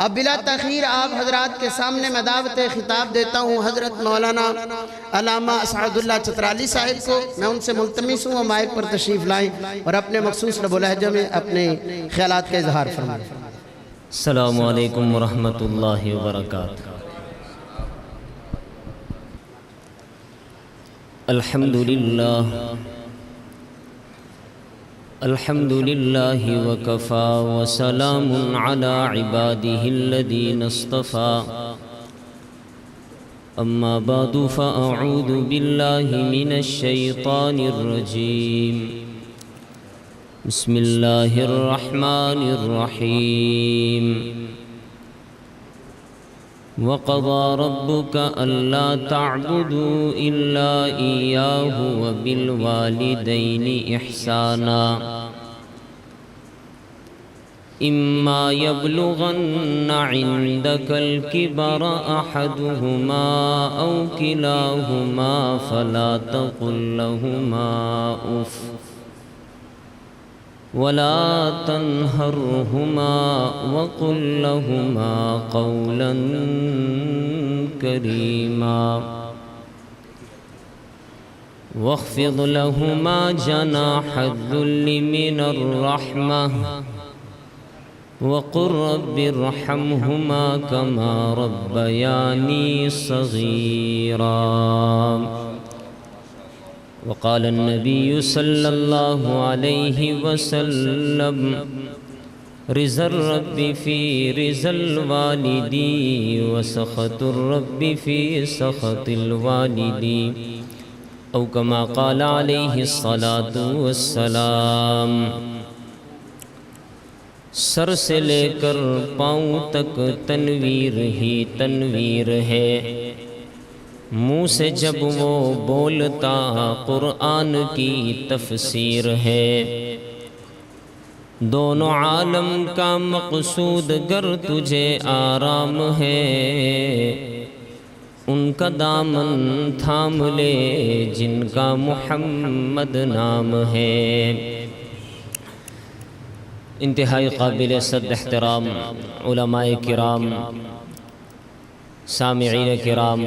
اب بلا تاخیر آپ حضرات کے سامنے میں دعوت خطاب دیتا ہوں حضرت مولانا علامہ اسعد اللہ چترالی صاحب کو. میں ان سے ملتمس ہوں وہ مائک پر تشریف لائیں اور اپنے مخصوص لب و لہجے میں اپنے خیالات کا اظہار فرمائیں. السلام علیکم ورحمۃ اللہ وبرکاتہ. الحمد للہ وکفا وسلام علی عباده الذین اصطفى. اما بعد فاعوذ باللہ من الشیطان الرجیم. بسم اللہ الرحمن الرحیم. وَقَضَى رَبُّكَ أَلَّا تَعْبُدُوا إِلَّا إِيَّاهُ وَبِالْوَالِدَيْنِ إِحْسَانًا. إِمَّا يَبْلُغَنَّ عِندَكَ الْكِبَرَ أَحَدُهُمَا أَوْ كِلَاهُمَا فَلَا تَقُل لَّهُمَا أُفٍّ وَلَا تَنْهَرْهُمَا وَقُل لَّهُمَا قَوْلًا كَرِيمًا. وَاخْفِضْ لَهُمَا جَنَاحَ الذُّلِّ مِنَ الرَّحْمَةِ وَقُل رَّبِّ ارْحَمْهُمَا كَمَا رَبَّيَانِي صَغِيرًا. وقال النبي صلى الله عليه وسلم رضا الرب في رضا الوالد وسخط الرب في سخط الوالد او كما قال عليه الصلاة والسلام. سر سے لے کر پاؤں تک تنویر ہی تنویر ہے. منہ سے جب وہ بولتا قرآن کی تفسیر ہے. دونوں عالم کا مقصود گر تجھے آرام ہے ان کا دامن تھام لے جن کا محمد نام ہے. انتہائی قابل صد احترام علماء کرام، سامعین کرام،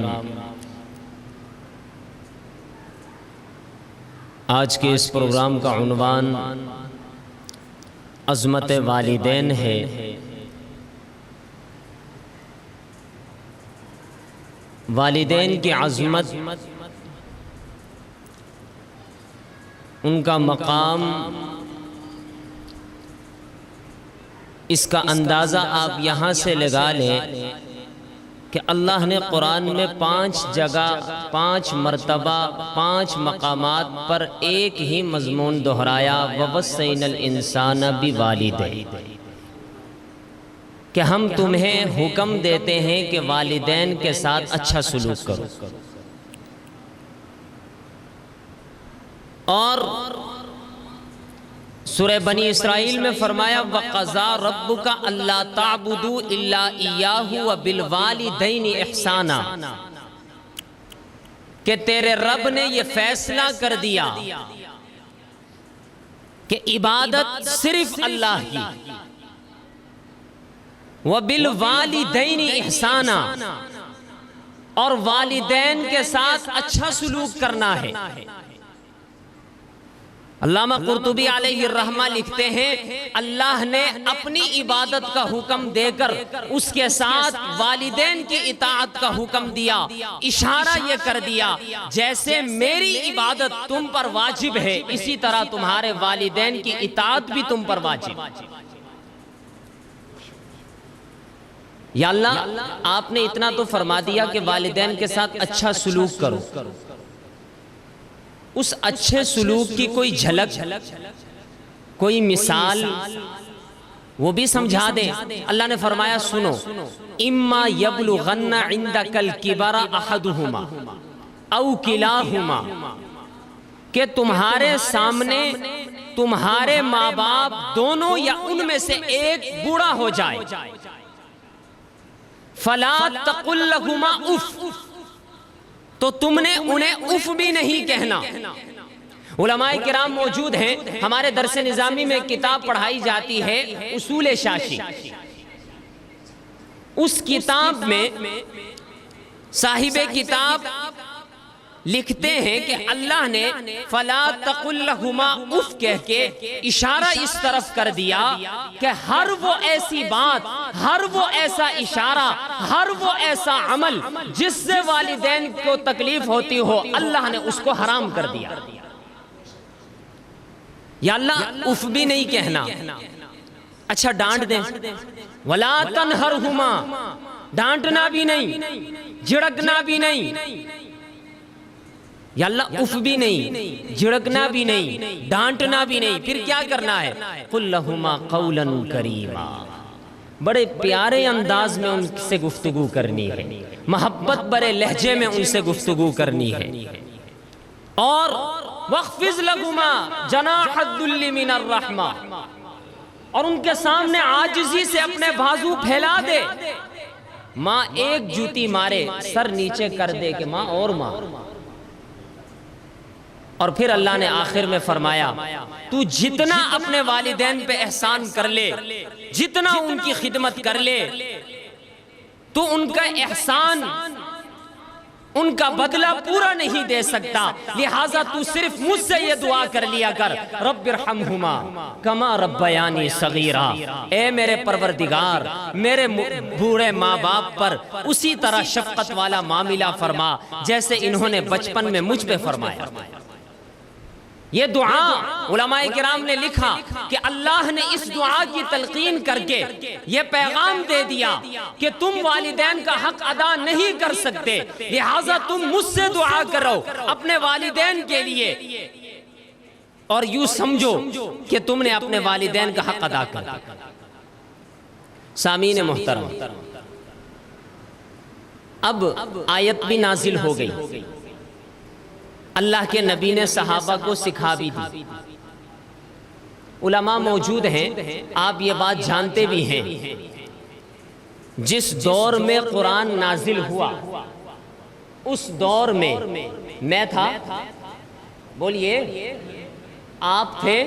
آج کے اس پروگرام کا عنوان عظمت والدین ہے. والدین کی عظمت، ان کا مقام، اس کا اندازہ آپ یہاں سے لگا لیں کہ اللہ نے قرآن میں 5 جگہ 5 مرتبہ 5 مقامات پر ایک ہی مضمون دہرایا وَوَصَّيْنَا الْإِنسَانَ بِوَالِدَيْهِ، کہ ہم تمہیں حکم دیتے ہیں کہ والدین کے ساتھ اچھا سلوک کرو. اور سورہ بنی اسرائیل میں فرمایا وَقَضَى رَبُّكَ أَلَّا تَعْبُدُوا إِلَّا إِيَّاهُ وَبِالْوَالِدَيْنِ إِحْسَانًا، کہ تیرے رب نے یہ فیصلہ کر دیا کہ عبادت صرف اللہ کی. وَبِالْوَالِدَيْنِ إِحْسَانًا، اور والدین کے ساتھ اچھا سلوک کرنا ہے. علامہ قرطبی علیہ الرحمہ لکھتے ہیں اللہ نے اپنی عبادت کا حکم دے کر اس کے ساتھ والدین کی اطاعت کا حکم دیا. اشارہ یہ کر دیا جیسے میری عبادت تم پر واجب ہے اسی طرح تمہارے والدین کی اطاعت بھی تم پر واجب. یا اللہ آپ نے اتنا تو فرما دیا کہ والدین کے ساتھ اچھا سلوک کرو. اس اچھے سلوک کی کوئی جھلک، کوئی مثال وہ بھی سمجھا دیں. اللہ نے فرمایا سنو اما یبلغن عندک الکبر احدہما او کلاہما، کہ تمہارے سامنے تمہارے ماں باپ دونوں یا ان میں سے ایک بوڑھا ہو جائے. فلا تقل لہما اف، تو تم نے انہیں اف بھی نہیں کہنا. علماء کرام موجود ہیں، ہمارے درس نظامی میں کتاب پڑھائی جاتی ہے اصول شاشی. اس کتاب میں صاحب کتاب لکھتے ہیں کہ اللہ نے فلا تقل لہما اف کہہ کے اشارہ اس طرف کر دیا کہ ہر وہ ایسی بات، ہر وہ ایسا اشارہ، ہر وہ ایسا عمل جس سے والدین کو تکلیف ہوتی ہو، اللہ نے اس کو حرام کر دیا۔ یا اللہ اف بھی نہیں کہنا، اچھا ڈانٹ دیں، ولا تنہرہما، ڈانٹنا بھی نہیں، جھڑکنا بھی نہیں، یا اللہ اف بھی نہیں، جھڑکنا بھی نہیں، ڈانٹنا بھی نہیں، پھر کیا کرنا ہے؟ قل لہما قولا کریما، بڑے پیارے انداز میں ان سے گفتگو کرنی ہے، محبت برے لہجے میں ان سے گفتگو کرنی ہے، اور وَاخْفِضْ لَهُمَا جَنَاحَ الذُّلِّ مِنَ الرَّحْمَةِ، اور ان کے سامنے عاجزی سے اپنے بازو پھیلا دے۔ ماں ایک جوتی مارے سر نیچے کر دے کہ ماں اور ماں، اور پھر اللہ نے آخر میں فرمایا تو جتنا اپنے والدین پہ احسان کر لے، جتنا ان کی خدمت کر لے، تو ان کا احسان، ان کا بدلہ پورا نہیں دے سکتا، لہٰذا تو صرف مجھ سے یہ دعا کر لیا کر، رب ارحمہما کما ربیانی صغیرا، اے میرے پروردگار میرے بوڑھے ماں باپ پر اسی طرح شفقت والا معاملہ فرما جیسے انہوں نے بچپن میں مجھ پہ فرمایا۔ یہ دعا علماء کرام نے لکھا کہ اللہ نے اس دعا کی تلقین کر کے یہ پیغام دے دیا کہ تم والدین کا حق ادا نہیں کر سکتے، لہٰذا تم مجھ سے دعا کرو اپنے والدین کے لیے، اور یوں سمجھو کہ تم نے اپنے والدین کا حق ادا کر دیا۔ سامعین محترم، اب آیت بھی نازل ہو گئی، اللہ کے نبی نے صحابہ کو سکھا بھی دی، علماء موجود ہیں، آپ یہ بات جانتے بھی ہیں، جس دور میں قرآن نازل ہوا اس دور میں تھا، بولیے آپ تھے،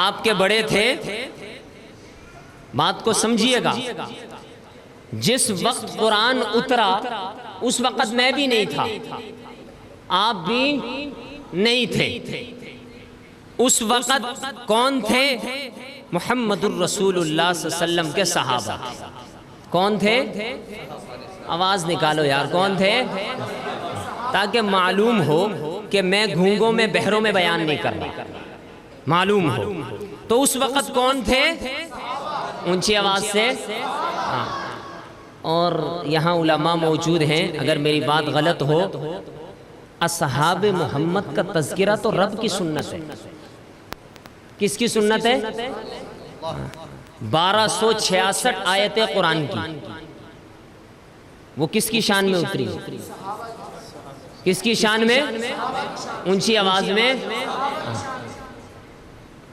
آپ کے بڑے تھے، بات کو سمجھیے گا، جس وقت قرآن اترا اس وقت میں بھی نہیں تھا، آپ بھی نہیں تھے، اس وقت کون تھے؟ محمد الرسول اللہ صلی اللہ علیہ وسلم کے صحابہ کون تھے؟ آواز نکالو یار، کون تھے؟ تاکہ معلوم ہو کہ میں گھونگوں میں بہروں میں بیان نہیں کرنا، معلوم ہو تو اس وقت کون تھے؟ اونچی آواز سے۔ اور یہاں علماء موجود ہیں، اگر میری بات غلط ہو، اصحاب محمد کا تذکرہ تو رب کی سنت ہے۔ کس کی سنت ہے؟ 1266 آیتیں قرآن کی، وہ کس کی شان میں اتری؟ کس کی شان میں؟ اونچی آواز میں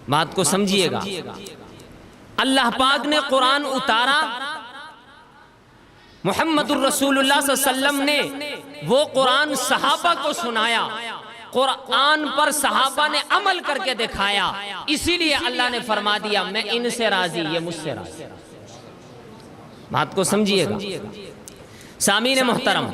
بات کو سمجھیے گا۔ اللہ پاک نے قرآن اتارا، محمد الرسول اللہ صلی اللہ علیہ وسلم نے وہ قرآن صحابہ کو سنایا، قرآن پر صحابہ نے عمل کر کے دکھایا، اسی لیے اللہ نے فرما دیا میں ان سے راضی، یہ مجھ سے راضی۔ بات کو سمجھیے گا۔ سامعین محترم،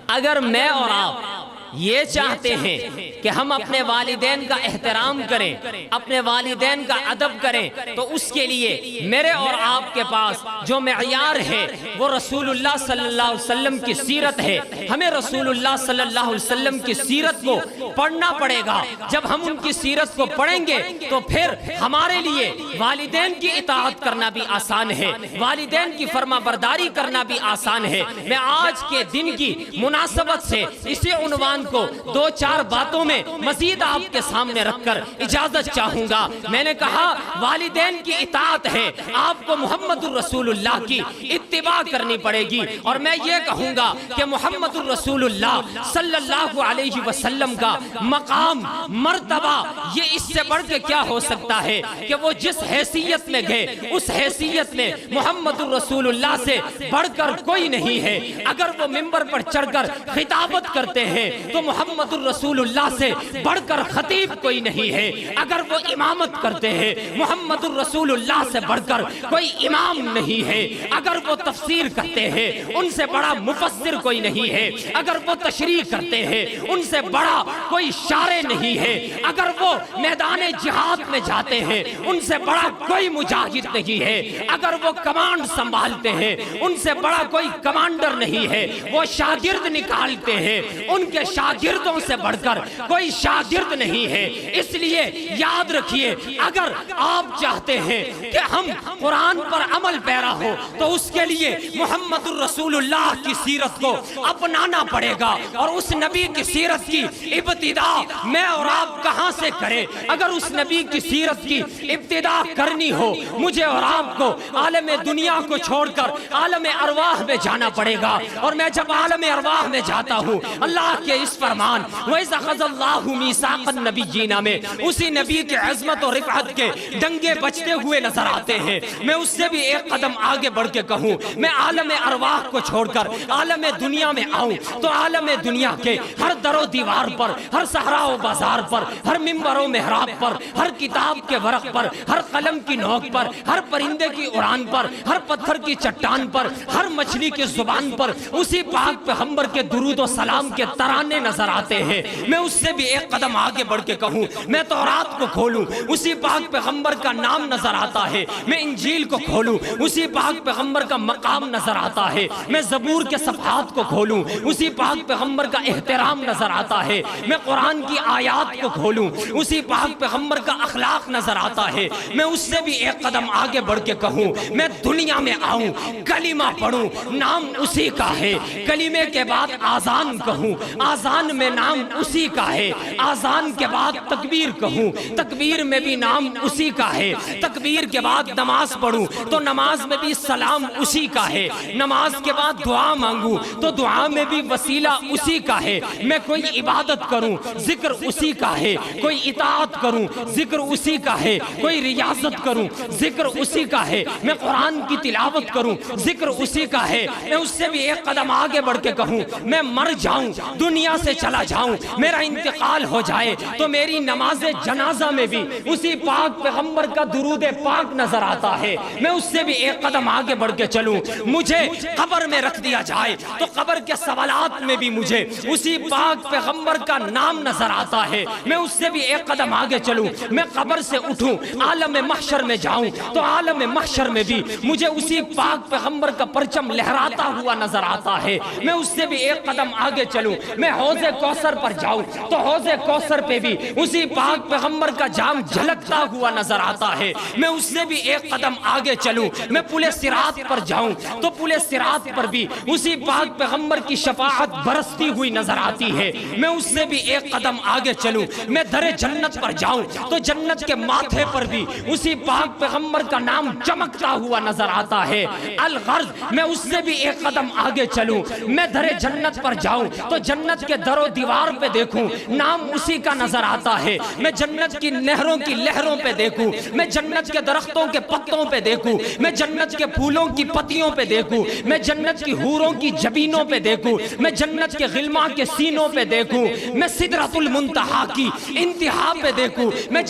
اگر میں اور آپ یہ چاہتے ہیں کہ ہم اپنے والدین کا احترام کریں، اپنے والدین کا ادب کریں، تو اس کے لیے میرے اور آپ کے پاس جو معیار ہے وہ رسول اللہ صلی اللہ علیہ وسلم کی سیرت ہے۔ ہمیں رسول اللہ صلی اللہ علیہ وسلم کی سیرت کو پڑھنا پڑے گا۔ جب ہم ان کی سیرت کو پڑھیں گے تو پھر ہمارے لیے والدین کی اطاعت کرنا بھی آسان ہے، والدین کی فرما برداری کرنا بھی آسان ہے۔ میں آج کے دن کی مناسبت سے اسی عنوان کو دو چار باتوں میں مزید آپ کے سامنے رکھ کر اجازت چاہوں گا۔ میں نے کہا والدین کی اطاعت ہے، آپ کو محمد الرسول اللہ کی اتباع کرنی پڑے گی، اور میں یہ کہوں گا کہ محمد الرسول اللہ صلی اللہ علیہ وسلم کا مقام، مرتبہ، یہ اس سے بڑھ کے کیا ہو سکتا ہے کہ وہ جس حیثیت میں گئے اس حیثیت میں محمد الرسول اللہ سے بڑھ کر کوئی نہیں ہے۔ اگر وہ منبر پر چڑھ کر خطابت کرتے ہیں تو محمد الرسول اللہ سے بڑھ کر خطیب کوئی نہیں ہے۔ اگر وہ امامت کرتے ہیں محمد الرسول اللہ سے بڑھ کر کوئی امام نہیں ہے۔ اگر وہ تفسیر کرتے ہیں ان سے بڑا مفسر کوئی نہیں ہے۔ اگر وہ تشریح کرتے ہیں ان سے بڑا کوئی شارع نہیں ہے۔ اگر وہ میدان جہاد میں جاتے ہیں ان سے بڑا کوئی مجاہد نہیں ہے۔ اگر وہ کمانڈ سنبھالتے ہیں ان سے بڑا کوئی کمانڈر نہیں ہے۔ وہ شاگرد نکالتے ہیں ان کے شاگردوں سے بڑھ کر کوئی شاگرد نہیں ہے۔ اس لیے یاد رکھیے اگر آپ چاہتے ہیں کہ ہم قرآن پر عمل پیرا ہو تو اس کے لیے محمد الرسول اللہ کی سیرت کو اپنانا پڑے گا، اور اس نبی کی سیرت کی ابتدا میں اور آپ کہاں سے کریں؟ اگر اس نبی کی سیرت کی ابتدا کرنی ہو مجھے اور آپ کو عالم دنیا کو چھوڑ کر عالم ارواح میں جانا پڑے گا، اور میں جب عالم ارواح میں جاتا ہوں اللہ کے اس فرمان وَإِذْ أَخَذَ اللَّهُ مِيثَاقَ النَّبِيِّينَ میں اسی نبی کے عظمت اور رفعت کے ڈنگے بجتے ہوئے نظر آتے ہیں۔ میں اس سے بھی ایک قدم آگے بڑھ کے کہوں میں عالم ارواح کو چھوڑ کر عالم دنیا میں آؤں تو عالم دنیا کے ہر در و دیوار پر، ہر صحرا و بازار پر، ہر منبر و محراب پر، ہر کتاب کے ورق پر، ہر قلم کی نوک پر، ہر پرندے کی اڑان پر، ہر پتھر کی چٹان پر، ہر مچھلی کی زبان پر اسی پاک پیغمبر کے درود و سلام کے ترانے نظر آتے ہیں۔ میں اس سے بھی ایک قدم آگے بڑھ کے کہوں میں تورات کو کھولوں اسی پاک پیغمبر کا نام نظر آتا ہے۔ میں انجیل کو کھولوں اسی پاک پیغمبر کا مقام نظر آتا ہے۔ میں زبور کے صفحات کو کھولوں اسی پاک پیغمبر کا احترام نظر آتا ہے۔ میں قرآن کی آیات کو کھولوں اسی پاک پیغمبر کا اخلاق نظر آتا ہے۔ میں اس سے بھی ایک قدم آگے بڑھ کے کہوں میں دنیا میں آؤں کلمہ پڑھوں نام اسی کا ہے، کلمے کے بعد آذان کہوں آذان میں نام اسی کا ہے، آذان کے بعد تکبیر کہوں تکبیر میں بھی نام اسی کا ہے، تکبیر کے بعد نماز پڑھوں تو نماز میں بھی سلام اسی کا ہے، نماز کے بعد دعا مانگوں تو دعا میں بھی وسیلہ اسی کا ہے۔ میں کوئی عبادت کروں ذکر اسی کا ہے، کوئی اطاعت کروں ذکر اسی کا ہے، کوئی ریاضت کروں ذکر اسی کا ہے، میں قرآن کی تلاوت کروں ذکر اسی کا ہے۔ میں اس سے بھی ایک قدم آگے بڑھ کے کہوں میں مر جاؤں دنیا سے چلا جاؤں میرا انتقال ہو جائے تو میری نماز جنازہ میں بھی اسی پاک پیغمبر کا درود پاک نظر آتا ہے۔ میں اس سے بھی ایک قدم آگے بڑھ کے چلوں مجھے قبر میں رکھ دیا جائے تو قبر کے سوالات میں بھی مجھے اسی پاک پیغمبر کا نام نظر آتا ہے۔ میں اس سے بھی ایک قدم آگے چلوں میں قبر سے اٹھوں عالم محشر میں جاؤں تو عالم محشر میں بھی مجھے اسی پاک پیغمبر کا پرچم لہراتا ہوا نظر آتا ہے۔ میں اس سے بھی ایک قدم آگے چلوں میں حوض کوثر پر جاؤں تو حوض کوثر پہ بھی اسی پاک پیغمبر کا جام جھلکتا ہوا نظر آتا ہے۔ میں اس سے بھی ایک قدم آگے چلوں میں پل صراط پر جاؤں تو پل صراط پر بھی اسی پاک پیغمبر کی شفاعت برستی ہوئی نظر آتی ہے۔ میں اس سے بھی ایک قدم آگے چلوں میں در جنت پر جاؤں تو جنت کے ماتھے پر بھی اسی پاک پیغمبر کا نام چمکتا ہوا نظر آتا ہے۔ الغرض میں اس سے بھی ایک قدم آگے چلوں میں در جنت پر جاؤں تو جنت کے در و دیوار پہ دیکھوں نام اسی کا نظر آتا ہے۔ میں جنت کی نہروں کی لہروں پہ دیکھوں میں جنت کے درختوں کے پتوں پہ دیکھوں میں جنت کے پھولوں کی پتیوں پہ دیکھوں میں جنت کی حوروں کی جبینوں پہ دیکھوں میں جنت کے غلماں کے سینوں پہ دیکھوں میں سدرۃ المنتہا کی انتہا پہ دیکھوں میں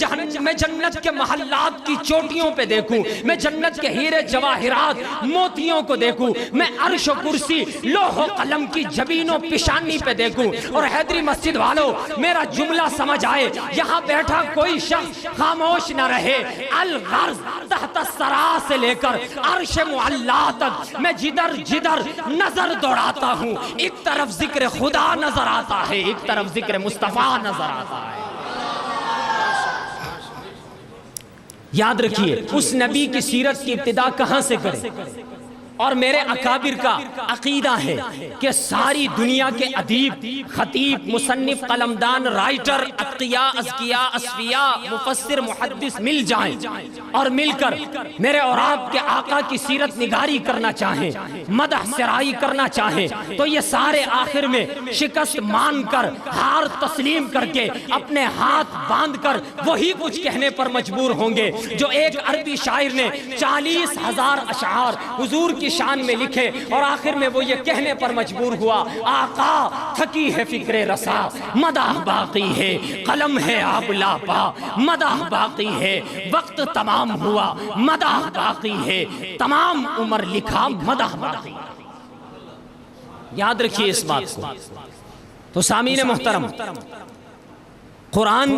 جنت کے محلات کی چوٹیوں پہ دیکھوں میں جنت کے ہیرے جواہرات موتیوں کو دیکھوں میں عرش و کرسی لوح و قلم کی جبینوں پیشانی پہ دیکھوں۔ اور حیدری مسجد والوں میرا جملہ سمجھ آئے یہاں بیٹھا کوئی شخص خاموش نہ رہے۔ الغرض تحت الثری سے لے کر عرش معلی تک میں جدھر جدھر نظر دوڑاتا ہوں ایک طرف ذکر خدا نظر آتا ہے ایک طرف ذکر مصطفیٰ نظر آتا ہے۔ یاد رکھیے اس نبی کی سیرت کی ابتدا کہاں سے کریں؟ اور میرے اکابر کا عقیدہ ہے کہ ساری دنیا کے ادیب، خطیب، مصنف، قلمدان، رائٹر، اتقیاء، اذکیاء، اصفیاء، مفسر، محدث مل جائیں اور مل کر میرے اور آپ کے آقا کی سیرت نگاری کرنا چاہیں، مدح سرائی کرنا چاہیں تو یہ سارے آخر میں شکست مان کر ہار تسلیم کر کے اپنے ہاتھ باندھ کر وہی کچھ کہنے پر مجبور ہوں گے جو ایک عربی شاعر نے 40,000 اشعار حضور کی شان میں لکھے اور آخر میں وہ یہ کہنے پر مجبور ہوا آقا تھکی ہے فکر رسا مداح باقی ہے قلم ہے آب لاپا مداح باقی ہے وقت تمام ہوا مداح باقی ہے تمام عمر لکھا مداح باقی. یاد رکھیے اس بات کو. تو سامعین محترم قرآن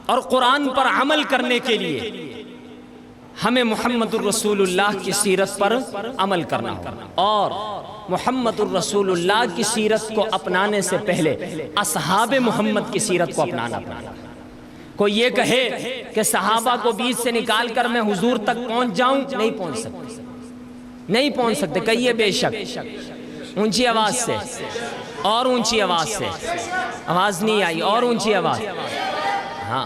اور قرآن پر عمل کرنے کے لیے ہمیں محمد الرسول اللہ کی سیرت پر عمل کرنا ہوگا اور محمد الرسول اللہ کی سیرت کو اپنانے سے پہلے اصحاب محمد کی سیرت کو اپنانا پڑا. کوئی یہ کہے کہ صحابہ کو بیچ سے نکال کر میں حضور تک پہنچ جاؤں, نہیں پہنچ سکتے. کہیے بے شک, اونچی آواز سے اور اونچی آواز سے. آواز نہیں آئی, اور اونچی آواز. ہاں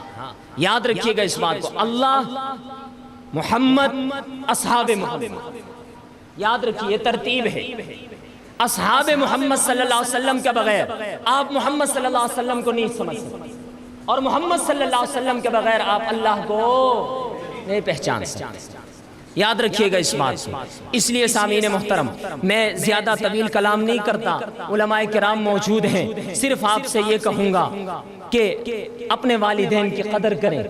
یاد رکھیے گا اس بات کو, اللہ محمد اصحاب محمد. یاد رکھیے ترتیب ہے. اصحاب محمد صلی اللہ علیہ وسلم کے بغیر آپ محمد صلی اللہ علیہ وسلم کو نہیں سمجھ سکتے اور محمد صلی اللہ علیہ وسلم کے بغیر آپ اللہ کو نہیں پہچان سکتے. یاد رکھیے گا اس بات کو. اس لیے سامعین محترم میں زیادہ طویل کلام نہیں کرتا, علماء کرام موجود ہیں. صرف آپ سے یہ کہوں گا کہ اپنے والدین کی قدر کریں.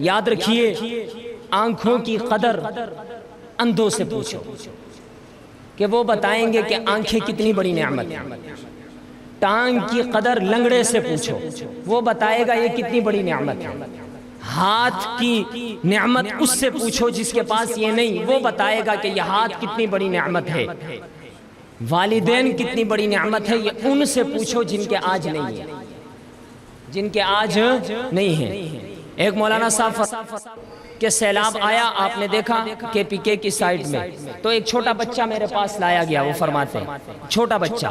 یاد رکھیے آنکھوں کی قدر اندھوں سے پوچھو کہ وہ بتائیں گے کہ آنکھیں کتنی بڑی نعمت ہیں. ٹانگ کی قدر لنگڑے سے پوچھو, وہ بتائے گا یہ کتنی بڑی نعمت ہے. ہاتھ کی نعمت اس سے پوچھو جس کے پاس یہ نہیں, وہ بتائے گا کہ یہ ہاتھ کتنی بڑی نعمت ہے. والدین کتنی بڑی نعمت ہے یہ ان سے پوچھو جن کے آج نہیں ہے, جن کے آج نہیں ہے. ایک مولانا صاحب کہ سیلاب آیا, آپ نے دیکھا کہ پی کے کی سائیڈ میں, تو ایک چھوٹا بچہ میرے پاس لایا گیا. وہ فرماتے ہیں چھوٹا بچہ,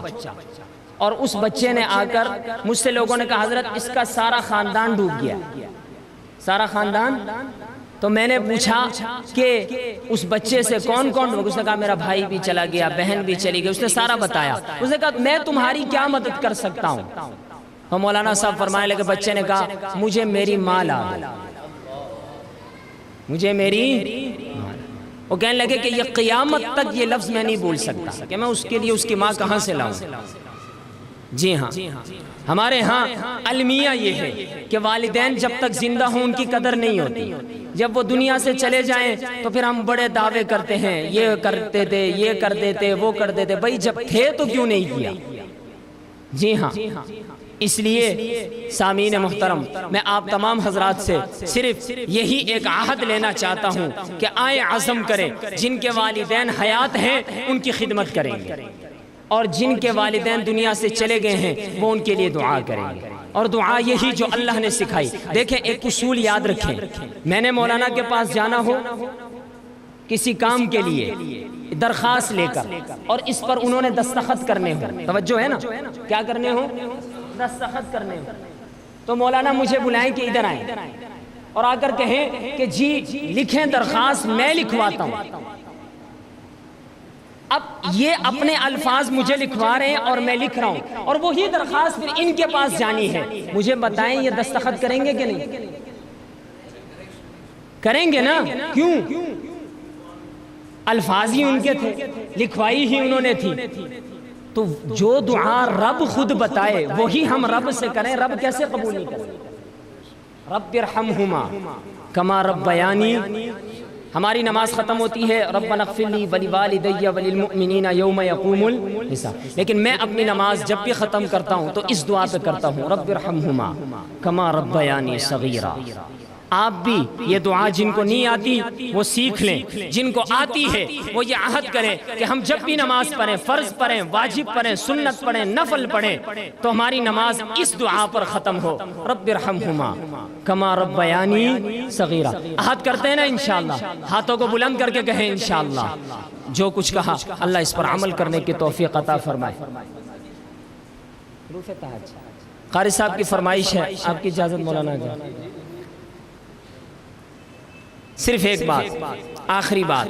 اور اس بچے نے آ کر مجھ سے لوگوں نے کہا حضرت اس کا سارا خاندان ڈوب گیا, سارا خاندان. تو میں نے پوچھا کہ اس بچے سے کون کون لوگ, اس نے کہا میرا بھائی بھی چلا گیا, بہن بھی چلی گئی. اس نے سارا بتایا. اس نے کہا میں تمہاری کیا مدد کر سکتا ہوں. اور مولانا صاحب فرمانے لگے, بچے نے کہا مجھے میری ماں لا دو, مجھے میری. وہ کہنے لگے کہ یہ قیامت تک یہ لفظ میں نہیں بول سکتا کہ میں اس کے لیے اس کی ماں کہاں سے لاؤں. جی ہاں, ہمارے ہاں المیہ یہ ہے کہ والدین جب تک زندہ ہوں ان کی قدر نہیں ہوتی. جب وہ دنیا سے چلے جائیں تو پھر ہم بڑے دعوے کرتے ہیں, یہ کرتے تھے, یہ کر دیتے, وہ کر دیتے. بھائی جب تھے تو کیوں نہیں کیا. جی ہاں, اس لیے سامعین محترم میں آپ تمام حضرات سے صرف یہی ایک عہد لینا چاہتا ہوں کہ آئے عزم کریں, جن کے والدین حیات ہیں ان کی خدمت کریں گے, اور جن کے والدین دنیا سے چلے گئے ہیں وہ ان کے لیے دعا کریں گے. اور دعا یہی جو اللہ نے سکھائی. دیکھیں ایک اصول یاد رکھیں, میں نے مولانا کے پاس جانا ہو کسی کام کے لیے درخواست لے کر, اور اس پر انہوں نے دستخط کرنے ہوں, توجہ ہے نا, کیا کرنے ہوں, دستخط کرنے ہوں, تو مولانا مجھے بلائیں کہ ادھر آئیں اور آ کر کہیں کہ جی لکھیں درخواست, میں لکھواتا ہوں. اب یہ اپنے الفاظ مجھے لکھوا رہے ہیں اور میں لکھ رہا ہوں, اور وہی درخواست پھر ان کے پاس جانی ہے. مجھے بتائیں یہ دستخط کریں گے کہ نہیں کریں گے نا؟ کیوں؟ الفاظ ہی ان کے تھے, لکھوائی ہی انہوں نے تھی. تو جو دعا رب خود بتائے وہی ہم رب سے کریں, رب کیسے قبول نہیں کریں؟ رب ارحمہما کما ربیانی. ہماری نماز ختم ہوتی ہے ربنا اغفر لی ولوالدی وللمؤمنین یوم یقوم الحساب, لیکن میں اپنی نماز جب بھی ختم کرتا ہوں تو اس دعا پہ کرتا ہوں رب ارحمہما کما ربیانی صغیرا. آپ بھی یہ دعا جن کو نہیں آتی وہ سیکھ لیں, جن کو آتی ہے وہ یہ عہد کریں کہ ہم جب بھی نماز پڑھیں, فرض پڑھیں, واجب پڑھیں, سنت پڑھیں, نفل پڑھیں, تو ہماری نماز اس دعا پر ختم ہو رب ارحمہما کما ربیانی صغیرا. عہد کرتے ہیں نا انشاءاللہ, ہاتھوں کو بلند کر کے کہیں انشاءاللہ. جو کچھ کہا اللہ اس پر عمل کرنے کی توفیق عطا فرمائے. قاری صاحب کی فرمائش ہے, آپ کی اجازت مولانا جان. صرف ایک بات, آخری بات,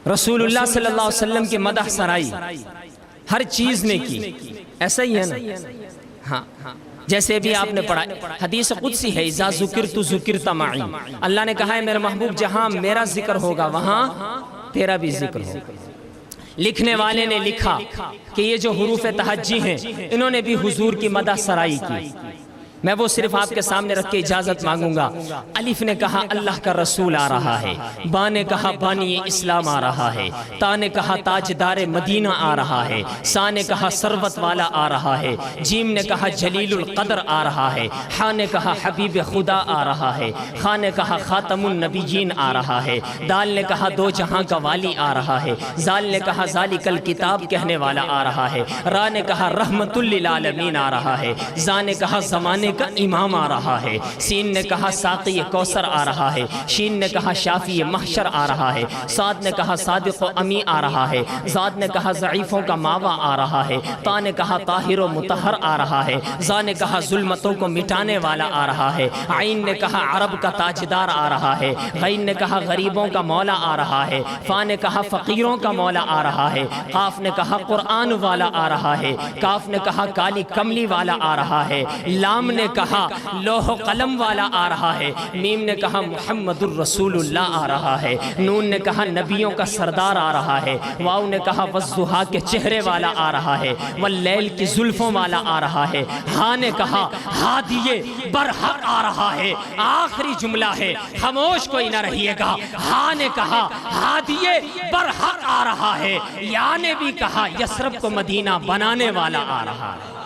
رسول اللہ صلی اللہ علیہ وسلم کے مدح سرائی ہر چیز میں کی, ایسا ہی ہے نا؟ ہاں, جیسے بھی آپ نے پڑھا حدیث قدسی ہے, اذا ذکرت ذکرت معی. اللہ نے کہا ہے میرے محبوب جہاں میرا ذکر ہوگا وہاں تیرا بھی ذکر ہو۔ لکھنے والے نے لکھا کہ یہ جو حروف تہجی ہیں انہوں نے بھی حضور کی مدح سرائی کی، میں وہ صرف آپ کے سامنے رکھ کے اجازت مانگوں گا۔ الف نے کہا اللہ کا رسول آ رہا ہے، با نے کہا بانی اسلام آ رہا ہے، تا نے کہا تاجدار مدینہ آ رہا ہے، سا نے کہا ثروت والا آ رہا ہے، جیم نے کہا جلیل القدر آ رہا ہے، ہا نے کہا حبیب خدا آ رہا ہے، خا نے کہا خاتم النبیین آ رہا ہے، دال نے کہا دو جہاں کا والی آ رہا ہے، زال نے کہا ذالک الکتاب کہنے والا آ رہا ہے، را نے کہا رحمت للعالمین آ رہا ہے، زا نے کہا زمانے کا امام آ رہا ہے، سین نے کہا ساقی کوثر آ رہا ہے، شین نے کہا شافی محشر آ رہا ہے، صاد نے کہا صادق و امی آ رہا ہے، زاد نے کہا ضعیفوں کا ماوا آ رہا ہے، تا نے کہا طاہر و مطہر آ رہا ہے، زا نے کہا ظلمتوں کو مٹانے والا آ رہا ہے، عین نے کہا عرب کا تاجدار آ رہا ہے، غین نے کہا غریبوں کا مولا آ رہا ہے، فا نے کہا فقیروں کا مولا آ رہا ہے، قاف نے کہا قرآن والا آ رہا ہے، کاف نے کہا کالی کملی والا آ رہا ہے، لام نے کہا لوح و قلم والا آ رہا ہے، میم نے کہا محمد الرسول اللہ آ رہا ہے، نون نے کہا نبیوں کا سردار آ رہا ہے، واو نے کہا والضحیٰ کے چہرے والا آ رہا ہے، واللیل کی زلفوں والا آ رہا ہے، ہاں نے کہا ہادیے برحق آ رہا ہے، آخری جملہ ہے خاموش کوئی نہ رہیے گا، ہاں نے کہا ہادیے برحق آ رہا ہے، یا نے بھی کہا یثرب کو مدینہ بنانے والا آ رہا ہے۔